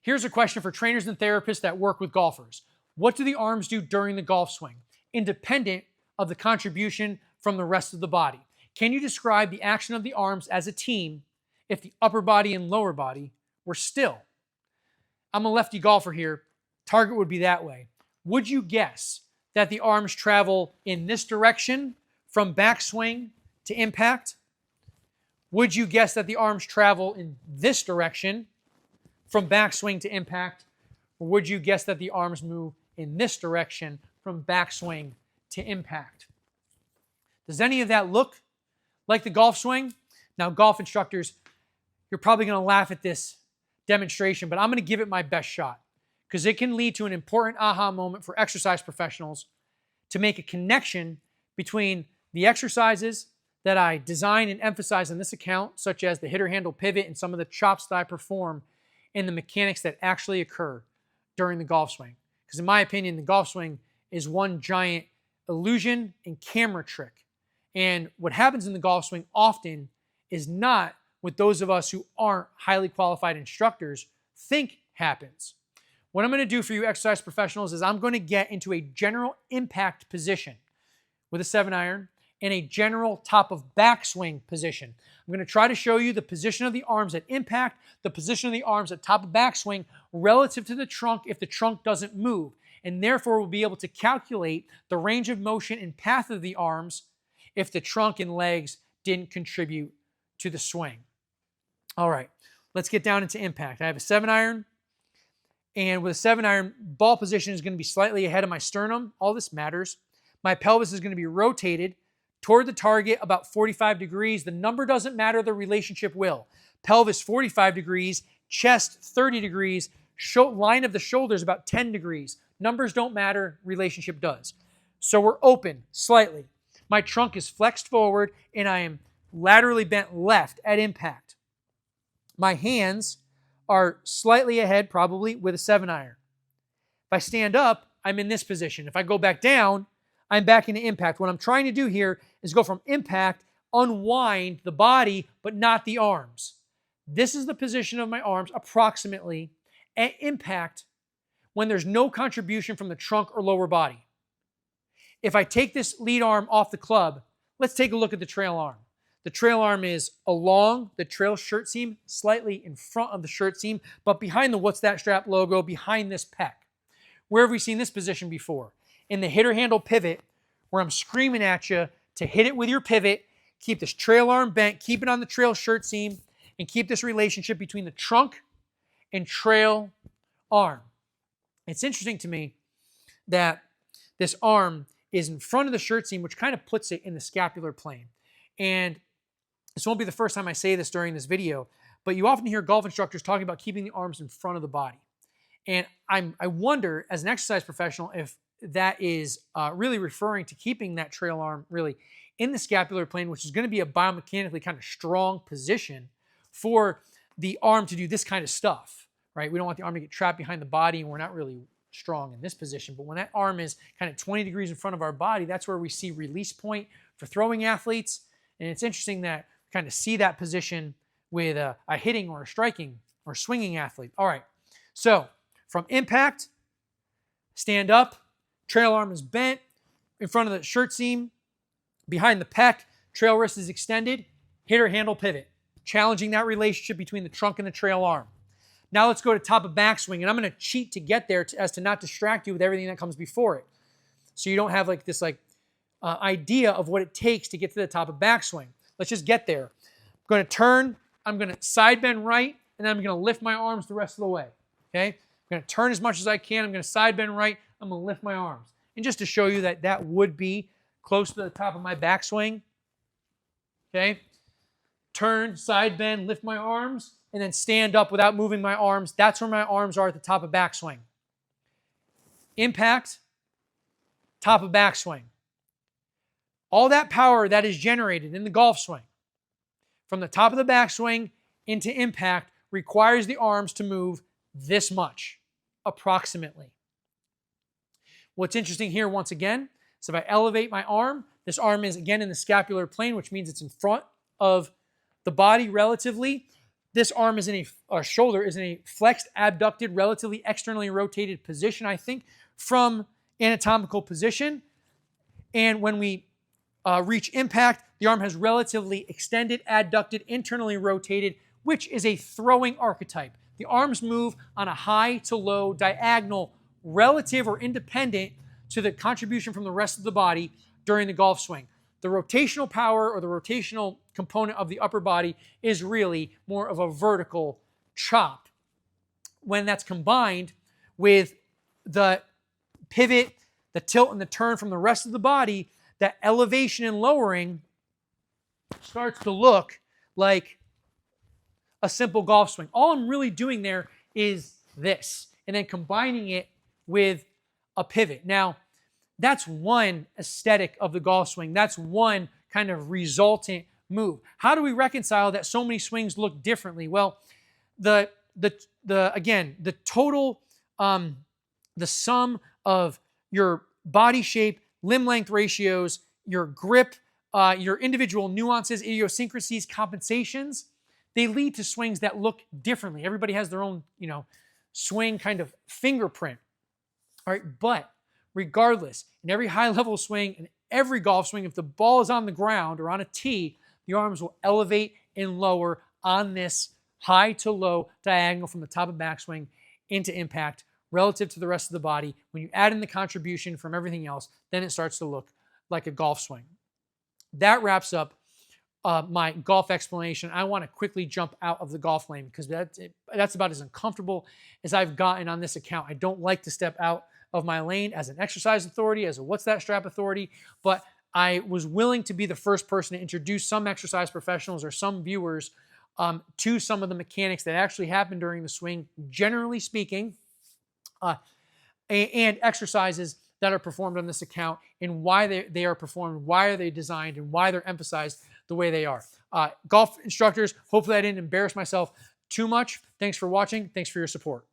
Here's a question for trainers and therapists that work with golfers. What do the arms do during the golf swing, independent of the contribution from the rest of the body? Can you describe the action of the arms as a team if the upper body and lower body were still? I'm a lefty golfer here. Target would be that way. Would you guess that the arms travel in this direction from backswing to impact? Would you guess that the arms travel in this direction from backswing to impact? Or would you guess that the arms move in this direction from backswing to impact? Does any of that look like the golf swing? Now, golf instructors, you're probably going to laugh at this demonstration, but I'm going to give it my best shot because it can lead to an important aha moment for exercise professionals to make a connection between the exercises that I design and emphasize in this account, such as the hitter handle pivot and some of the chops that I perform, and the mechanics that actually occur during the golf swing. Because in my opinion, the golf swing is one giant illusion and camera trick. And what happens in the golf swing often is not what those of us who aren't highly qualified instructors think happens. What I'm going to do for you exercise professionals is I'm going to get into a general impact position with a 7-iron and a general top of backswing position. I'm going to try to show you the position of the arms at impact, the position of the arms at top of backswing relative to the trunk if the trunk doesn't move. And therefore, we'll be able to calculate the range of motion and path of the arms if the trunk and legs didn't contribute to the swing. All right, let's get down into impact. I have a 7-iron, and with a 7-iron, ball position is going to be slightly ahead of my sternum. All this matters. My pelvis is going to be rotated toward the target about 45 degrees. The number doesn't matter, the relationship will. Pelvis 45 degrees, chest 30 degrees, line of the shoulders about 10 degrees. Numbers don't matter, relationship does. So we're open slightly. My trunk is flexed forward and I am laterally bent left at impact. My hands are slightly ahead, probably with a 7-iron. If I stand up, I'm in this position. If I go back down, I'm back into impact. What I'm trying to do here is go from impact, unwind the body, but not the arms. This is the position of my arms approximately at impact when there's no contribution from the trunk or lower body. If I take this lead arm off the club, let's take a look at the trail arm. The trail arm is along the trail shirt seam, slightly in front of the shirt seam, but behind the Whatsthatstrap logo, behind this pec. Where have we seen this position before? In the hitter handle pivot, where I'm screaming at you to hit it with your pivot, keep this trail arm bent, keep it on the trail shirt seam, and keep this relationship between the trunk and trail arm. It's interesting to me that this arm is in front of the shirt seam, which kind of puts it in the scapular plane. And this won't be the first time I say this during this video, but you often hear golf instructors talking about keeping the arms in front of the body. And I wonder, as an exercise professional, if that is really referring to keeping that trail arm really in the scapular plane, which is going to be a biomechanically kind of strong position for the arm to do this kind of stuff, right? We don't want the arm to get trapped behind the body, and we're not really strong in this position. But when that arm is kind of 20 degrees in front of our body, that's where we see release point for throwing athletes. And it's interesting that we kind of see that position with a hitting or a striking or swinging athlete. All right, so from impact, stand up, trail arm is bent in front of the shirt seam, behind the pec, trail wrist is extended, hitter handle pivot, challenging that relationship between the trunk and the trail arm. Now let's go to top of backswing, and I'm going to cheat to get there as to not distract you with everything that comes before it. So you don't have like this idea of what it takes to get to the top of backswing. Let's just get there. I'm going to turn, I'm going to side bend right, and then I'm going to lift my arms the rest of the way. Okay? I'm going to turn as much as I can. I'm going to side bend right. I'm going to lift my arms. And just to show you that that would be close to the top of my backswing. Okay? Turn, side bend, lift my arms, and then stand up without moving my arms. That's where my arms are at the top of backswing. Impact, top of backswing. All that power that is generated in the golf swing from the top of the backswing into impact requires the arms to move this much, approximately. What's interesting here, once again, is if I elevate my arm, this arm is again in the scapular plane, which means it's in front of the body relatively. this arm is in shoulder is in a flexed, abducted, relatively externally rotated position, I think, from anatomical position. And when we reach impact, the arm has relatively extended, adducted, internally rotated, which is a throwing archetype. The arms move on a high to low diagonal, relative or independent to the contribution from the rest of the body during the golf swing. The rotational power or the rotational component of the upper body is really more of a vertical chop. When that's combined with the pivot, the tilt, and the turn from the rest of the body, that elevation and lowering starts to look like a simple golf swing. All I'm really doing there is this, and then combining it with a pivot. Now, that's one aesthetic of the golf swing. That's one kind of resultant move. How do we reconcile that so many swings look differently? Well, the total, the sum of your body shape, limb length ratios, your grip, your individual nuances, idiosyncrasies, compensations, they lead to swings that look differently. Everybody has their own, swing kind of fingerprint. All right, but regardless, in every high-level swing, in every golf swing, if the ball is on the ground or on a tee, the arms will elevate and lower on this high to low diagonal from the top of backswing into impact relative to the rest of the body. When you add in the contribution from everything else, then it starts to look like a golf swing. That wraps up my golf explanation. I want to quickly jump out of the golf lane because that's about as uncomfortable as I've gotten on this account. I don't like to step out of my lane as an exercise authority, as a Whatsthatstrap authority, but I was willing to be the first person to introduce some exercise professionals or some viewers to some of the mechanics that actually happen during the swing, generally speaking, and exercises that are performed on this account and why they are performed, why are they designed, and why they're emphasized the way they are. Golf instructors, hopefully I didn't embarrass myself too much. Thanks for watching. Thanks for your support.